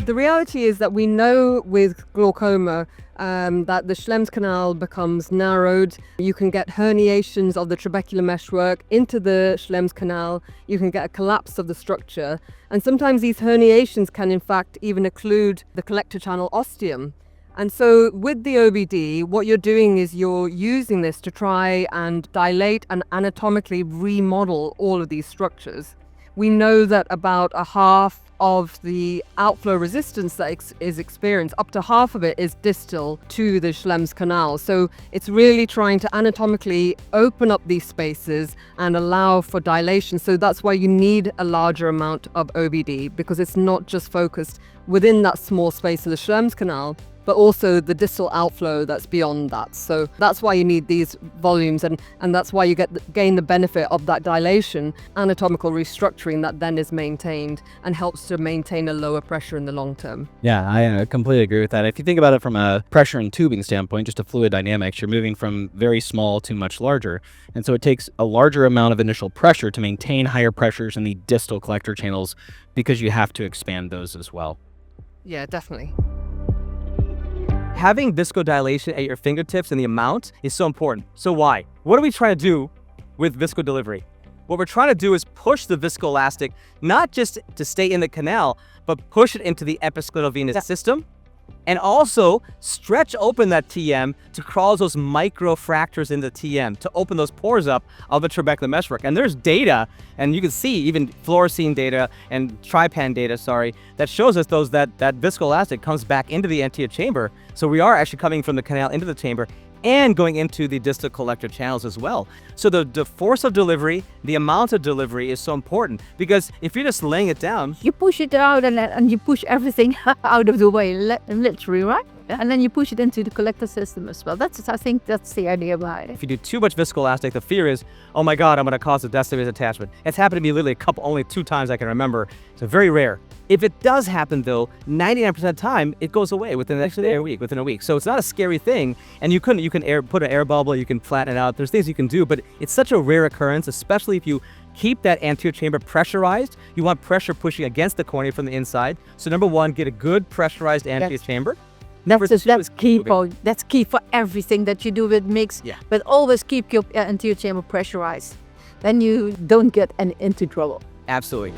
The reality is that we know with glaucoma that the Schlemm's canal becomes narrowed. You can get herniations of the trabecular meshwork into the Schlemm's canal. You can get a collapse of the structure. And sometimes these herniations can in fact even occlude the collector channel ostium. And so with the OBD, what you're doing is you're using this to try and dilate and anatomically remodel all of these structures. We know that about a half of the outflow resistance that is experienced, up to half of it is distal to the Schlemm's canal. So it's really trying to anatomically open up these spaces and allow for dilation. So that's why you need a larger amount of OBD, because it's not just focused within that small space of the Schlemm's canal, but also the distal outflow that's beyond that. So that's why you need these volumes, and that's why you gain the benefit of that dilation, anatomical restructuring that then is maintained and helps to maintain a lower pressure in the long term. Yeah, I completely agree with that. If you think about it from a pressure and tubing standpoint, just a fluid dynamics, you're moving from very small to much larger. And so it takes a larger amount of initial pressure to maintain higher pressures in the distal collector channels, because you have to expand those as well. Yeah, definitely. Having viscodilation at your fingertips and the amount is so important. So why? What are we trying to do with viscodelivery? What we're trying to do is push the viscoelastic, not just to stay in the canal, but push it into the episcleral venous system, and also stretch open that TM to cause those micro fractures in the TM, to open those pores up of the trabecular meshwork. And there's data, and you can see even fluorescein data and trypan data, that shows us that viscoelastic comes back into the anterior chamber. So we are actually coming from the canal into the chamber and going into the distal collector channels as well. So the force of delivery, the amount of delivery is so important, because if you're just laying it down, you push it out and you push everything out of the way, literally, right? And then you push it into the collector system as well. I think that's the idea behind it. if you do too much viscoelastic, the fear is, oh my God, I'm going to cause a deciduous attachment. It's happened to me literally only 2 times I can remember. So very rare. If it does happen though, 99% of the time, it goes away within a week. So it's not a scary thing. And you can put an air bubble, you can flatten it out. There's things you can do, but it's such a rare occurrence, especially if you keep that anterior chamber pressurized. You want pressure pushing against the cornea from the inside. So number 1, get a good pressurized anterior chamber. That's key. That's key for everything that you do with mix. Yeah. But always keep your anterior chamber pressurized. Then you don't get into trouble. Absolutely.